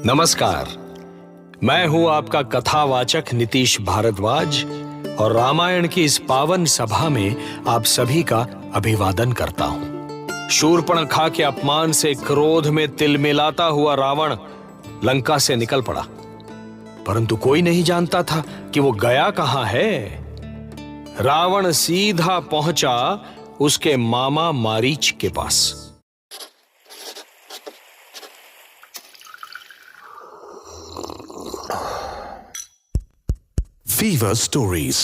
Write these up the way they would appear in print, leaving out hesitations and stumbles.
नमस्कार। मैं हूं आपका कथावाचक नीतीश भारद्वाज और रामायण की इस पावन सभा में आप सभी का अभिवादन करता हूं। शूर्पणखा के अपमान से क्रोध में तिलमिलाता हुआ रावण लंका से निकल पड़ा, परंतु कोई नहीं जानता था कि वो गया कहां है। रावण सीधा पहुंचा उसके मामा मारीच के पास। Fever Stories.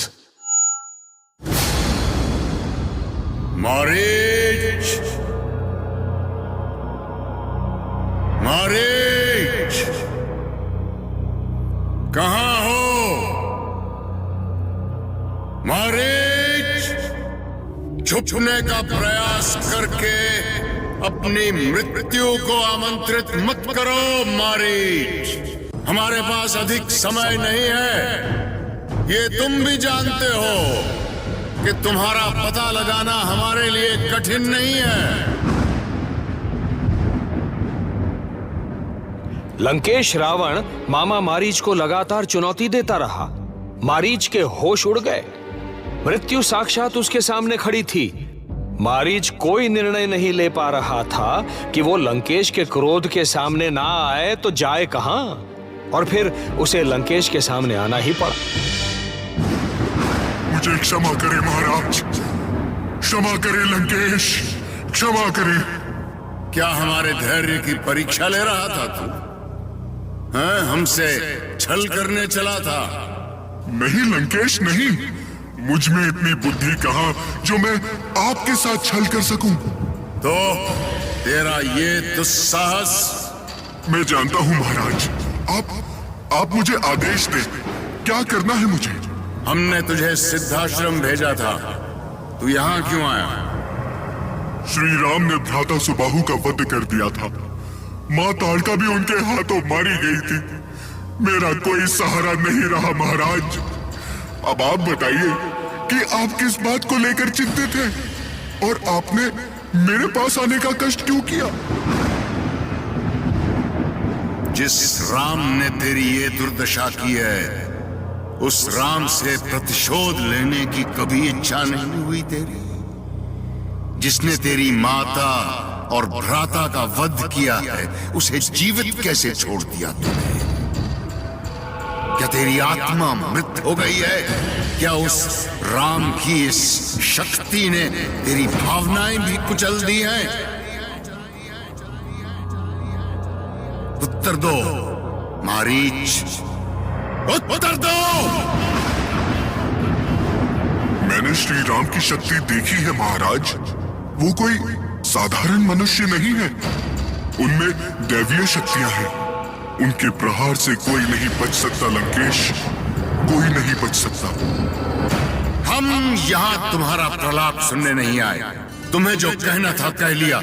मारीच, मारीच, कहाँ हो? मारीच, छुपने का प्रयास करके अपनी मृत्यु को आमंत्रित मत करो। मारीच, हमारे पास अधिक समय नहीं है। ये तुम भी जानते हो कि तुम्हारा पता लगाना हमारे लिए कठिन नहीं है। लंकेश रावण मामा मारीच को लगातार चुनौती देता रहा। मारीच के होश उड़ गए। मृत्यु साक्षात उसके सामने खड़ी थी। मारीच कोई निर्णय नहीं ले पा रहा था कि वो लंकेश के क्रोध के सामने ना आए तो जाए कहां, और फिर उसे लंकेश के सामने आना ही पड़ा। मुझे क्षमा करें महाराज, क्षमा करें लंकेश, क्षमा करें। क्या हमारे धैर्य की परीक्षा ले रहा था तू? हैं, हमसे छल करने चला था? नहीं लंकेश, नहीं। मुझ में इतनी बुद्धि कहां जो मैं आपके साथ छल कर सकूं। तो तेरा ये दुस्साहस? मैं जानता हूं महाराज। आप मुझे आदेश दें, क्या करना है मुझे? हमने तुझे सिद्धाश्रम भेजा था, तू यहाँ क्यों आया? श्री राम ने भ्राता सुबाहु का वध कर दिया था। माँ ताड़का भी उनके हाथों मारी गई थी। मेरा कोई सहारा नहीं रहा महाराज। अब आप बताइए कि आप किस बात को लेकर चिंतित हैं और आपने मेरे पास आने का कष्ट क्यों किया? जिस राम ने तेरी ये दुर्दशा की है, उस राम से प्रतिशोध लेने की कभी इच्छा नहीं हुई तेरी? जिसने तेरी माता और भ्राता का वध किया है, उसे जीवित कैसे छोड़ दिया तूने? क्या तेरी आत्मा मृत हो गई है? क्या उस राम की इस शक्ति ने तेरी भावनाएं भी कुचल दी हैं? उत्तर दो मारीच, उत्तर दो। मैंने श्री राम की शक्ति देखी है महाराज। वो कोई साधारण मनुष्य नहीं है। उनमें दैवीय शक्तियां हैं। उनके प्रहार से कोई नहीं बच सकता लंकेश, कोई नहीं बच सकता। हम यहाँ तुम्हारा प्रलाप सुनने नहीं आए। तुम्हें जो कहना था कह लिया।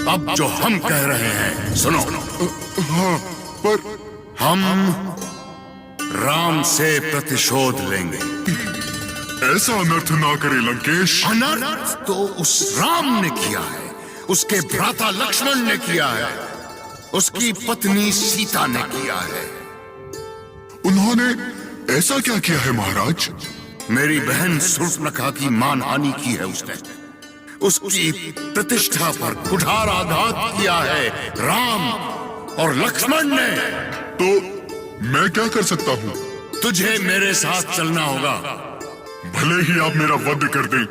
अब जो हम कह रहे हैं सुनो। हाँ, पर हम राम से प्रतिशोध लेंगे। ऐसा अनर्थ ना करे लंकेश। अनर्थ तो उस राम ने किया है, उसके भ्राता लक्ष्मण ने किया है, उसकी पत्नी सीता ने किया है। उन्होंने ऐसा क्या किया है महाराज? मेरी बहन शूर्पणखा की मानहानि की है उसने। उसकी प्रतिष्ठा पर कुठार आघात किया है राम और लक्ष्मण ने। तो मैं क्या कर सकता हूँ? तुझे मेरे साथ चलना होगा। भले ही आप मेरा वध कर दें,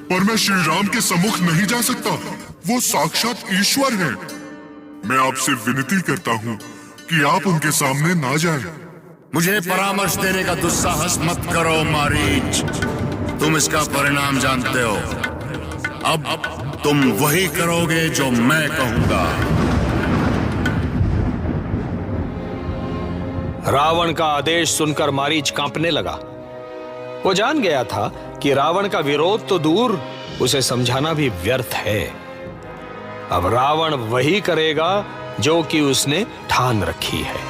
पर मैं श्री राम के सम्मुख नहीं जा सकता। वो साक्षात ईश्वर हैं। मैं आपसे विनती करता हूँ कि आप उनके सामने ना जाएं। मुझे परामर्श देने का दुस्साहस मत करो मारीच। तुम इसका परिणाम जानते हो। अब तुम वही करोगे जो मैं कहूंगा। रावण का आदेश सुनकर मारीच कांपने लगा। वो जान गया था कि रावण का विरोध तो दूर, उसे समझाना भी व्यर्थ है। अब रावण वही करेगा जो कि उसने ठान रखी है।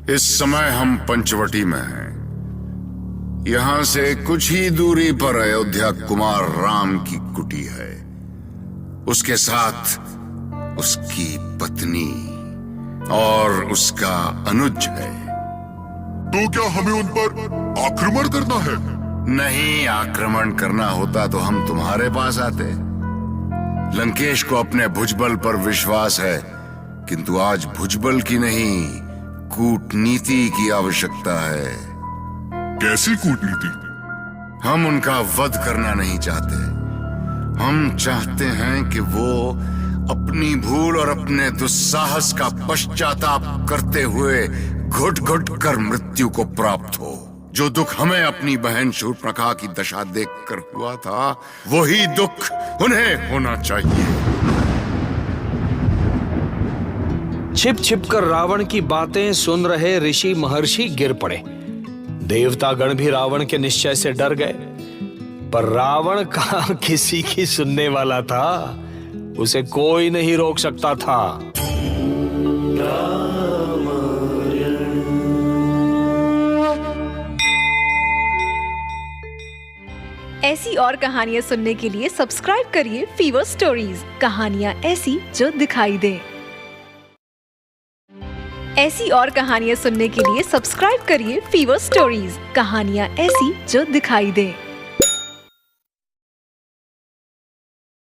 इस समय हम पंचवटी में हैं। यहाँ से कुछ ही दूरी पर अयोध्या कुमार राम की कुटी है। उसके साथ उसकी पत्नी और उसका अनुज है। तो क्या हमें उन पर आक्रमण करना है? नहीं, आक्रमण करना होता तो हम तुम्हारे पास आते। लंकेश को अपने भुजबल पर विश्वास है, किंतु आज भुजबल की नहीं, कूटनीति की आवश्यकता है। कैसी कूटनीति? हम उनका वध करना नहीं चाहते। हम चाहते हैं कि वो अपनी भूल और अपने दुस्साहस का पश्चाताप करते हुए घुट घुट कर मृत्यु को प्राप्त हो। जो दुख हमें अपनी बहन शूर्पणखा की दशा देखकर हुआ था, वही दुख उन्हें होना चाहिए। छिप छिप कर रावण की बातें सुन रहे ऋषि महर्षि गिर पड़े। देवतागण भी रावण के निश्चय से डर गए, पर रावण कहां किसी की सुनने वाला था। उसे कोई नहीं रोक सकता था। ऐसी और कहानियां सुनने के लिए सब्सक्राइब करिए फीवर स्टोरीज, कहानियां ऐसी जो दिखाई दे। ऐसी और कहानियां सुनने के लिए सब्सक्राइब करिए फीवर स्टोरीज, कहानियां ऐसी जो दिखाई दे।